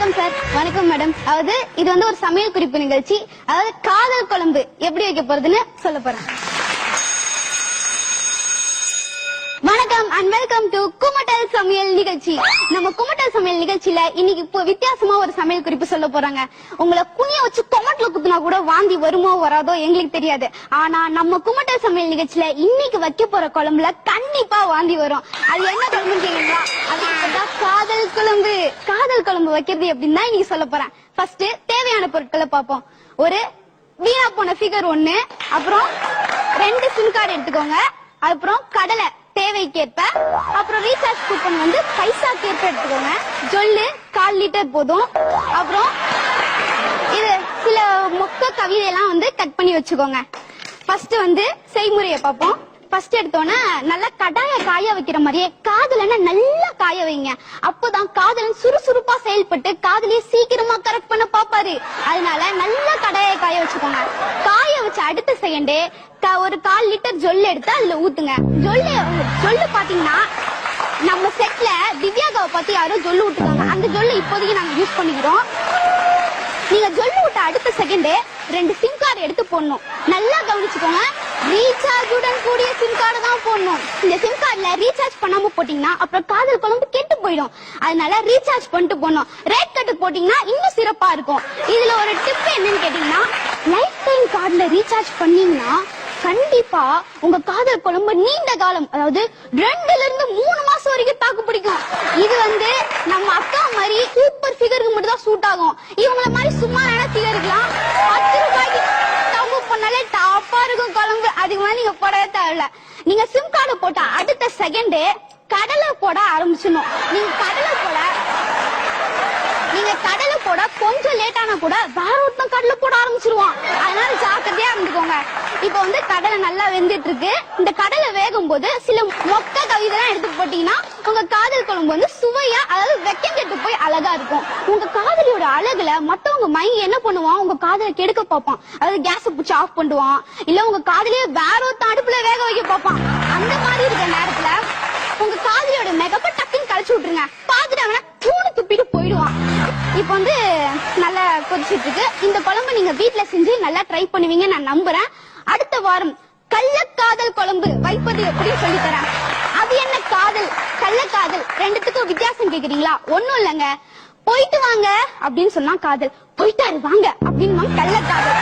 வணக்கம் சார். வணக்கம் மேடம். அதாவது இது வந்து ஒரு சமையல் குறிப்பு நிகழ்ச்சி. அதாவது காதல் குழம்பு எப்படி வைக்க போறதுன்னு சொல்ல போறேன். வணக்கம் அண்ட் வெல்கம் டு குமட்டல் சமையல் நிகழ்ச்சி. நம்ம குமட்டல் சமையல் நிகழ்ச்சியில இன்னைக்கு இப்போ வித்தியாசமா ஒரு சமையல் குறிப்பு சொல்ல போறாங்க. உங்களை குனிய வச்சு கொமட்டல குத்துனா கூட வாந்தி வருமோ வராதோ எங்களுக்கு தெரியாது. ஆனா நம்ம குமட்டல் சமையல் நிகழ்ச்சியில இன்னைக்கு வைக்க போற குழம்புல கண்டிப்பா வாந்தி வரும். அது என்ன குழம்புன்னு கேக்குறீங்களா? அதுதான் காதல் குழம்பு. காதல் குழம்பு வைக்கிறது எப்படின்னா இன்னைக்கு சொல்ல போறேன். ஃபர்ஸ்ட் தேவையான பொருட்களை பார்ப்போம். ஒரு வீணா போன ஃபிகர் 1, அப்புறம் 2 சிம் கார்டு எடுத்துக்கோங்க, அப்புறம் கடலை தேவைக்கேற்ப, அப்புறம் ரீசார்ஜ் கூப்பன் வந்து பைசாக்கேற்ப எடுத்துக்கோங்க, ஜொல்லு 1/4 லிட்டர் போதும், அப்புறம் இது சில மொக்க கவிதையெல்லாம் வந்து கட் பண்ணி வச்சுக்கோங்க. ஃபர்ஸ்ட் வந்து செய்முறையை பார்ப்போம். ஃபர்ஸ்ட் எடுத்தோன்னா நல்லா கடாய காய வைக்கிற மாதிரியே காதலனை நல்லா காய வைங்க. அப்பதான் காதலன் சுறுசுறுப்பா செயல்பட்டு காதலியை சீக்கிரமா கரெக்ட் பண்ண பாப்பாரு. அதனால நல்லா கடாய காய வச்சுக்கோங்க. காய வச்ச அடுத்த செகண்டே ஒரு 1/4 லிட்டர் ஜொல்லு எடுத்து அதுல ஊத்துங்க. ஜொல்லு பாத்தீங்கன்னா நம்ம செட்ல திவ்யாகாவை பத்தி யாரும் ஜொல்லு விட்டுருக்காங்க. அந்த ஜொல்லு இப்போதைக்கு நாங்க யூஸ் பண்ணிக்கிறோம். நீங்க ஜொல்லு விட்ட அடுத்த செகண்டே 2 சிம் கார்டு எடுத்து போடணும். நல்லா கவனிச்சுக்கோங்க, ரீசார்ஜுடன் கூடிய சிம் கார்டு தான் போடணும். இந்த சிம் கார்டுல ரீசார்ஜ் பண்ணாம போட்டீங்கன்னா அப்புறம் காதல் குழம்பு கெட்டு போயிடும். அதனால ரீசார்ஜ் பண்ணிட்டு போடணும். ரேட் கட்டு போட்டீங்கன்னா இன்னும் சிறப்பா இருக்கும். இதுல ஒரு டிப் என்னன்னு கேட்டீங்கன்னா, லைஃப் டைம் கார்டுல ரீசார்ஜ் பண்ணீங்கன்னா கண்டிப்பா உங்க காதல் குழம்பு நீண்ட காலம், அதாவது 2ல இருந்து 3 மாசம் வரைக்கும் தாக்கு பிடிக்கும். இது வந்து நம்ம அக்கா மாதிரி சூப்பர் ஃபிகருக்கு மட்டும் தான் சூட் ஆகும். இவங்கள மாதிரி சும்மா ஃபிகருக்குலாம் 10 ரூபாய்க்கு தம்பு பண்ணாலே டாப்பா இருக்கும் குழம்பு. அதுக்கு மேல நீங்க போடவே தேவையில்ல. நீங்க சிம் கார்டு போட்ட அடுத்த செகண்டே கடலை போட ஆரம்பிச்சிடணும். நீங்க கடலை போட கொஞ்சம் லேட் ஆனா கூட வேற ஒருத்தன் கடலை போட ஆரம்பிச்சிருவான். அதனால ஜாக்கிரதையா இருந்துக்கோங்க. இப்ப வந்து கடலை நல்லா வெந்துட்டு இருக்கு. இந்த கடலை வேகும் போது சில மொக்க கவிதைலாம் எடுத்து போட்டீங்கன்னா உங்க காதல் குழம்பு வந்து சுவையா, அதாவது வெக்கம் கெட்டு போய் அழகா இருக்கும். உங்க காதலியோட அழகுல மத்தவங்க மைண்ட் என்ன பண்ணுவான், உங்க காதலை கெடுக்க பார்ப்பான். அதாவது கேஸ புடிச்சு ஆஃப் பண்ணுவான், இல்ல உங்க காதலிய வேற ஒருத்தன் அடுப்புல வேக வைக்க பார்ப்பான். அந்த மாதிரி இருக்கிற நேரத்துல உங்க காதலியோட மெகப்ப டக்குன்னு கழிச்சு விட்டுருங்க. பாத்துட்டு அவனை தூணு துப்பிட்டு போயிடுவான். இப்ப வந்து நல்லா கொதிச்சிட்டு இருக்கு. இந்த குழம்பு நீங்க வீட்டுல செஞ்சு நல்லா ட்ரை பண்ணுவீங்க நான் நம்புறேன். அடுத்த வாரம் கள்ளக்காதல் குழம்பு வைப்பது எப்படி சொல்லி தரேன். அது என்ன காதல், கள்ளக்காதல் ரெண்டுத்துக்கும் வித்தியாசம் கேக்குறீங்களா? ஒண்ணும் இல்லங்க, போயிட்டு வாங்க அப்படின்னு சொன்னா காதல், போயிட்டாரு வாங்க அப்படின்னு கள்ளக்காதல்.